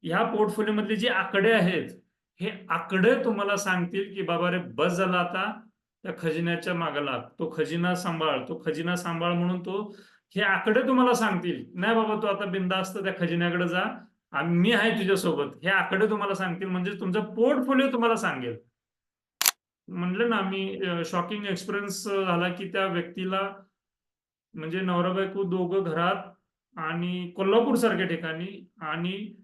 ह्या पोर्टफोलिओ मधले जे आकडे आहेत, हे आकडे तुम्हाला सांगतील की बाबा रे बस झाला, आता त्या खजिन्याच्या मागे लाग, तो खजिना सांभाळ, तो खजिना सांभाळ, म्हणून तो हे आकडे तुम्हाला सांगतील, नाही बाबा तू आता बिनधास्त त्या खजिन्याकडे जा, आणि मी आहे तुझ्यासोबत, हे आकडे तुम्हाला सांगतील. म्हणजे तुमचा पोर्टफोलिओ तुम्हाला सांगेल. म्हणलं ना मी, शॉकिंग एक्सपिरियन्स झाला की त्या व्यक्तीला म्हणजे नवरा बायको दोघं घरात आणि कोल्हापूर सारख्या ठिकाणी, आणि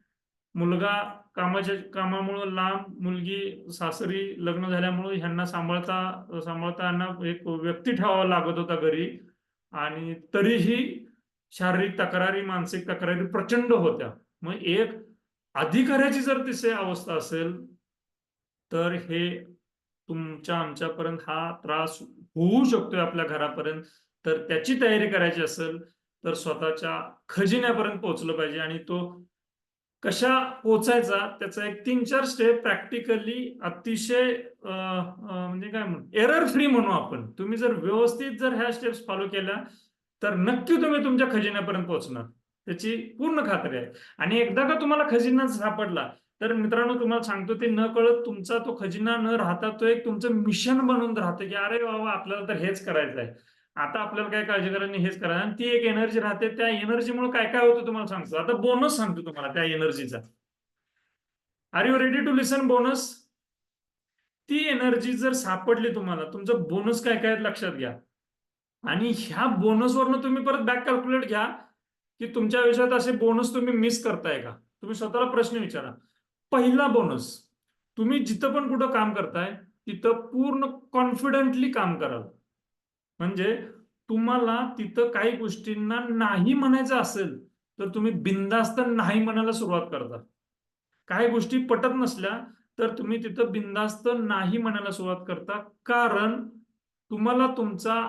मुलगा कामामुळे लांब, मुलगी सासरी लग्न झाल्यामुळे ह्यांना सांभाळता यांना एक व्यक्ती ठेवावा लागत होता घरी, आणि तरीही शारीरिक तक्रारी, मानसिक तक्रारी प्रचंड होत्या. मग एक अधिकाऱ्याची जर तिथे अवस्था असेल, तर हे तुमच्या आमच्यापर्यंत हा त्रास होऊ शकतोय आपल्या घरापर्यंत. तर त्याची तयारी करायची असेल तर स्वतःच्या खजिन्यापर्यंत पोहोचलं पाहिजे, आणि तो कशा पोचायचा त्याचा एक 3-4 स्टेप प्रॅक्टिकली अतिशय म्हणजे काय म्हणू, एरर फ्री म्हणू आपण. तुम्ही जर व्यवस्थित जर ह्या स्टेप्स फॉलो केल्या तर नक्की तुम्ही तुमच्या खजिन्यापर्यंत पोहोचणार, त्याची पूर्ण खात्री आहे. आणि एकदा का तुम्हाला खजिना सापडला तर मित्रांनो, तुम्हाला सांगतो, ते न कळत तुमचा तो खजिना न राहता तो एक तुमचं मिशन बनून राहतं, की अरे बाबा आपल्याला तर हेच करायचं आहे, आता आपल्याला काय काळजी करायची, हेच करायचं. आणि ती एक एनर्जी राहते. त्या एनर्जीमुळे काय काय होतं तुम्हाला सांगतो. आता बोनस सांगतो तुम्हाला त्या एनर्जीचा. Are you ready to listen bonus? ती एनर्जी जर सापडली तुम्हाला, तुमचं बोनस काय काय लक्षात घ्या. आणि ह्या बोनसवरनं तुम्ही परत बॅक कॅल्क्युलेट घ्या की तुमच्या आयुष्यात असे बोनस तुम्ही मिस करताय का. तुम्ही स्वतःला प्रश्न विचारा. पहिला बोनस, तुम्ही जिथं पण कुठं काम करताय तिथं पूर्ण कॉन्फिडेंटली काम कराल. म्हणजे तुम्हाला तिथं काही गोष्टींना नाही म्हणायचं असेल तर तुम्ही बिनधास्त नाही म्हणायला सुरुवात करता. काही गोष्टी पटत नसल्या तर तुम्ही तिथं बिनधास्त नाही म्हणायला सुरुवात करता, कारण तुम्हाला तुमचा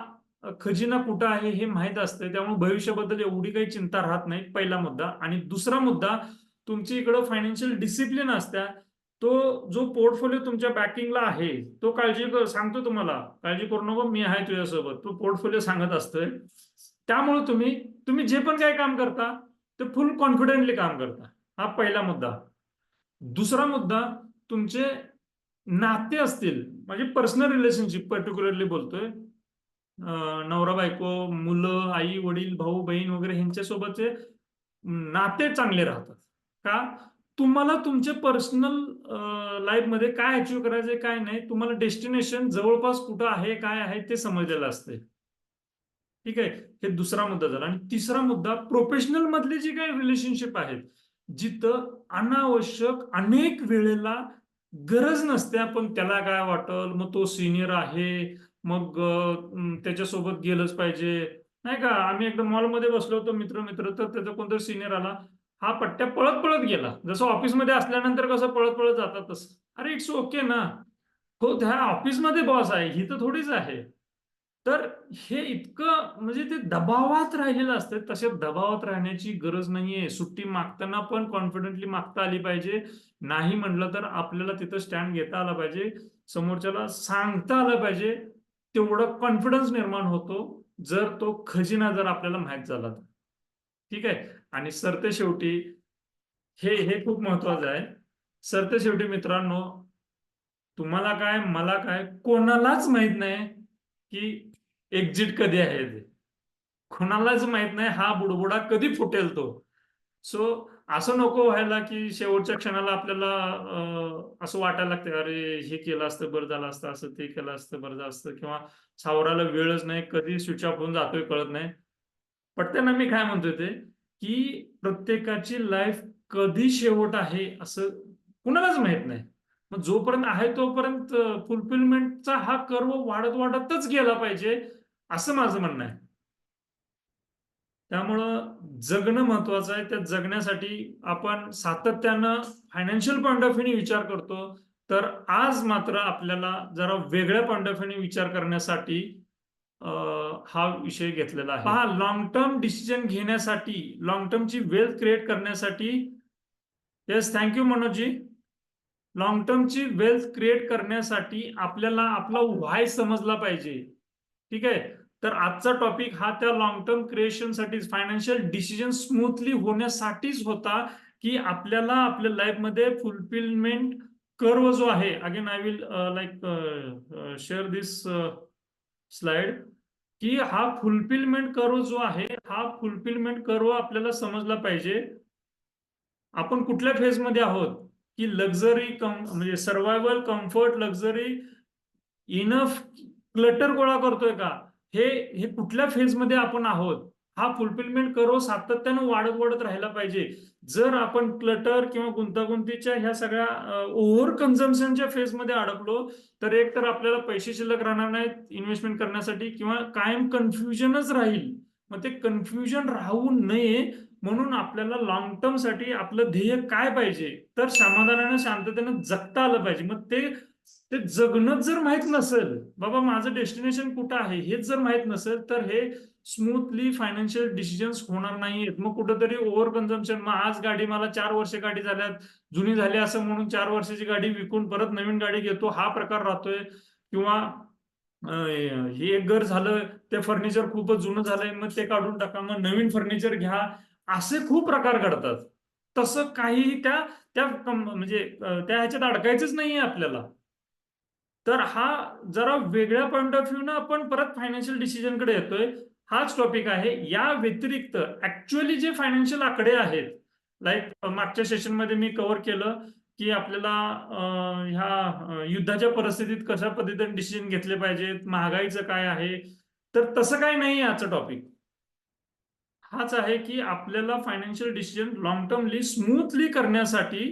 खजिना कुठं आहे हे माहित असते. त्यामुळे भविष्याबद्दल एवढी काही चिंता राहत नाही, पहिला मुद्दा. आणि दुसरा मुद्दा, तुमची इकडं फायनान्शियल डिसिप्लिन असत्या. तो जो पोर्टफोलिओ तुमच्या बॅकिंगला आहे तो सांगतो तुम्हाला, काळजी करू नको, मी आहे तुझ्यासोबत, तो पोर्टफोलिओ सांगत असतोय. त्यामुळे तुम्ही तुम्ही जे पण काही काम करता ते फुल कॉन्फिडेंटली काम करता. हा पहिला मुद्दा. दुसरा मुद्दा, तुमचे नाते असतील, म्हणजे पर्सनल रिलेशनशिप पर्टिक्युलरली बोलतोय, नवरा बायको, मुलं, आई वडील, भाऊ बहीण वगैरे ह्यांच्यासोबतचे नाते चांगले राहतात. का? तुम्हाला तुमचे पर्सनल लाईफमध्ये काय अचीव्ह करायचंय काय नाही, तुम्हाला डेस्टिनेशन जवळपास कुठं आहे काय आहे ते समजलेलं असते. ठीक आहे, हे दुसरा मुद्दा झाला. आणि तिसरा मुद्दा, प्रोफेशनल मधले जे काही रिलेशनशिप आहेत जिथं अनावश्यक अनेक वेळेला गरज नसते, पण त्याला काय वाटल, मग तो सिनियर आहे, मग त्याच्यासोबत गेलंच पाहिजे. नाही का, आम्ही एकदा मॉलमध्ये बसलो होतो मित्र मित्र, तर त्याचा कोणतरी सिनियर आला, हा पट्ट्या पळत पळत गेला, जसं ऑफिसमध्ये असल्यानंतर कसं पळत पळत जातात तसं. अरे इट्स ओके ना, हो त्या ऑफिसमध्ये बॉस आहे, ही तर थोडीच आहे. तर हे इतकं म्हणजे ते दबावात राहिलेलं असतं. तशा दबावात राहण्याची गरज नाहीये. सुट्टी मागताना पण कॉन्फिडेंटली मागता आली पाहिजे. नाही म्हटलं तर आपल्याला तिथं स्टँड घेता आला पाहिजे. समोरच्याला सांगता आलं पाहिजे. तेवढं कॉन्फिडन्स निर्माण होतो जर तो खजिना जर आपल्याला माहित झाला तर. ठीक आहे. आणि सरतेशेवटी हे हे खूप महत्वाचं आहे. सरतेशेवटी मित्रांनो, तुम्हाला काय, मला काय, कोणालाच माहित नाही की एक्झिट कधी आहे ते. कोणालाच माहित नाही हा बुडबुडा कधी फुटेल तो. सो असं नको व्हायला की शेवटच्या क्षणाला आपल्याला असं वाटायला लागतं, अरे हे केलं असतं बरं झालं असतं, असं ते केलं असतं बरं झालं असतं, किंवा सावरायला वेळच नाही, कधी स्विच ऑफ होऊन जातोय कळत नाही. पटकन मी काय म्हणतोय ते, की प्रत्येकाची लाईफ कधी शेवट आहे असं कुणालाच माहित नाही. मग जोपर्यंत आहे तोपर्यंत फुलफिलमेंटचा हा कर्व वाढत वाढतच गेला पाहिजे, असं माझं म्हणणं आहे. त्यामुळं जगणं महत्वाचं आहे. त्या जगण्यासाठी आपण सातत्यानं फायनान्शियल पॉईंट ऑफ व्ह्यूने विचार करतो. तर आज मात्र आपल्याला जरा वेगळ्या पॉईंट ऑफ व्ह्यूने विचार करण्यासाठी हा विषय घेतलेला आहे. पहा, लॉंग टर्म डिसिजन घेण्यासाठी, लॉंग टर्मची वेल्थ क्रिएट करण्यासाठी, yes thank you मनोजी, long टर्मची wealth create करण्यासाठी आपल्याला आपला व्हाय समजला पाहिजे. ठीक आहे. तर आजचा टॉपिक हा त्या लॉंग टर्म क्रिएशनसाठी, फायनान्शियल डिसिजन स्मूथली होण्यासाठीच होता, की आपल्याला आपल्या लाईफमध्ये फुलफिलमेंट कर्व जो आहे, again I will like share this slide, की हा फुलफिलमेंट कर्व जो आहे, हा फुलफिलमेंट कर्व आपल्याला समजला पाहिजे. आपण कुठल्या फेजमध्ये आहोत, की लक्झरी म्हणजे survival, comfort, luxury, enough clutter गोळा करतोय का, हे हे कुठल्या फेजमध्ये आपण आहोत, हा फुलफिलमेंट कर्व सातत्यानं वाढत वाढत राहायला पाहिजे. जर आपण क्लटर किंवा गुंतागुंतीच्या ह्या सगळ्या ओव्हर कन्झम्पशनच्या फेजमध्ये अडकलो, तर एक तर आपल्याला पैसे शिल्लक राहणार नाहीत इन्व्हेस्टमेंट करण्यासाठी, किंवा कायम कन्फ्युजनच राहील. मग ते कन्फ्युजन राहू नये म्हणून आपल्याला लॉंग टर्म साठी आपलं ध्येय काय पाहिजे, तर समाधानाने शांततेनं जगता आलं पाहिजे. मग ते ते जगणंच जर माहित नसेल, बाबा माझं डेस्टिनेशन कुठं आहे हेच जर माहित नसेल, तर हे स्मूथली फायनान्शियल डिसिजन्स होणार नाहीयेत. मग कुठंतरी ओव्हर कन्झम्पशन, मग आज गाडी मला 4 वर्ष गाडी झाल्यात, जुनी झाली असं म्हणून 4 वर्षाची गाडी विकून परत नवीन गाडी घेतो, हा प्रकार राहतोय. किंवा हे एक घर झालं, ते फर्निचर खूपच जुनं झालंय, मग ते काढून टाका, मग नवीन फर्निचर घ्या, असे खूप प्रकार घडतात. तसं काही त्या त्या म्हणजे त्या ह्याच्यात अडकायचंच नाहीये आपल्याला. तर हा जरा वेगळ्या पॉइंट ऑफ व्ह्यू ना आपण परत फायनान्शियल डिसिजनकडे येतोय. हाच टॉपिक आहे. या व्यतिरिक्त ऍक्च्युअली जे फायनान्शियल आकडे आहेत, लाईक मागच्या सेशनमध्ये मी कव्हर केलं की आपल्याला ह्या युद्धाच्या परिस्थितीत कशा पद्धतीने डिसिजन घेतले पाहिजेत, महागाईचं काय आहे, तर तसं काही नाही याचं टॉपिक. हाच आहे की आपल्याला फायनान्शियल डिसिजन लॉंग टर्मली स्मूथली करण्यासाठी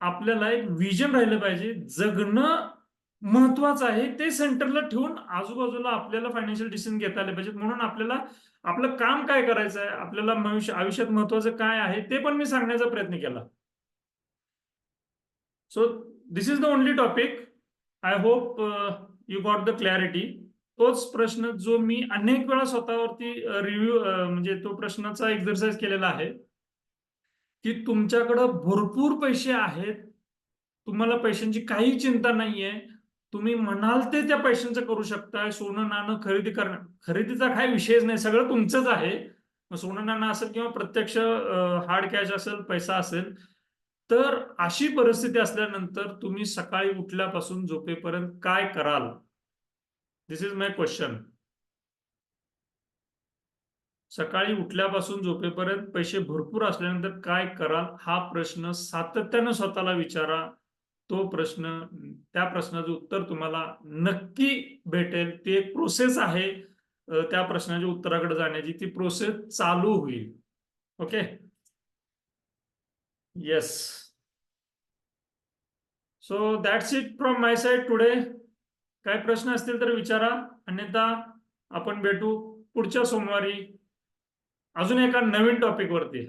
आपल्याला एक विजन राहिलं पाहिजे. जगणं महत्वाचं आहे, ते सेंटरला ठेवून आजूबाजूला आपल्याला फायनान्शियल डिसिजन घेता आले पाहिजेत. म्हणून आपल्याला आपलं काम काय करायचं आहे, आपल्याला आयुष्यात महत्वाचं काय आहे, ते पण मी सांगण्याचा प्रयत्न केला. So this is the only topic. I hope you got the clarity. तोच प्रश्न जो मी अनेक वेळा स्वतःवरती रिव्ह्यू म्हणजे तो प्रश्नाचा एक्झरसाइज केलेला आहे की तुमच्याकडं भरपूर पैसे आहेत, तुम्हाला पैशांची काही चिंता नाहीये, तुम्ही म्हणाल ते त्या पैशांचं करू शकताय. सोनं नाणं खरेदी करणं, खरेदीचा काही विषयच नाही, सगळं तुमचंच आहे. मग सोनं नाणं असेल किंवा प्रत्यक्ष हार्ड कॅश असेल, पैसा असेल. तर अशी परिस्थिती असल्यानंतर तुम्ही सकाळी उठल्यापासून झोपेपर्यंत काय कराल? दिस इज माय क्वेश्चन. सकाळी उठल्यापासून झोपेपर्यंत पैसे भरपूर असल्यानंतर काय कराल, हा प्रश्न सातत्यानं स्वतःला विचारा. तो प्रश्न, त्या प्रश्नाचं उत्तर तुम्हाला नक्की भेटेल. ती एक प्रोसेस आहे. त्या प्रश्नाच्या उत्तराकडे जाण्याची ती प्रोसेस चालू होईल. Okay. Yes. So that's it from my side today. काय प्रश्न असतील तर विचारा, अन्यथा आपण भेटू पुढच्या सोमवारी अजून एका नवीन टॉपिक वरती.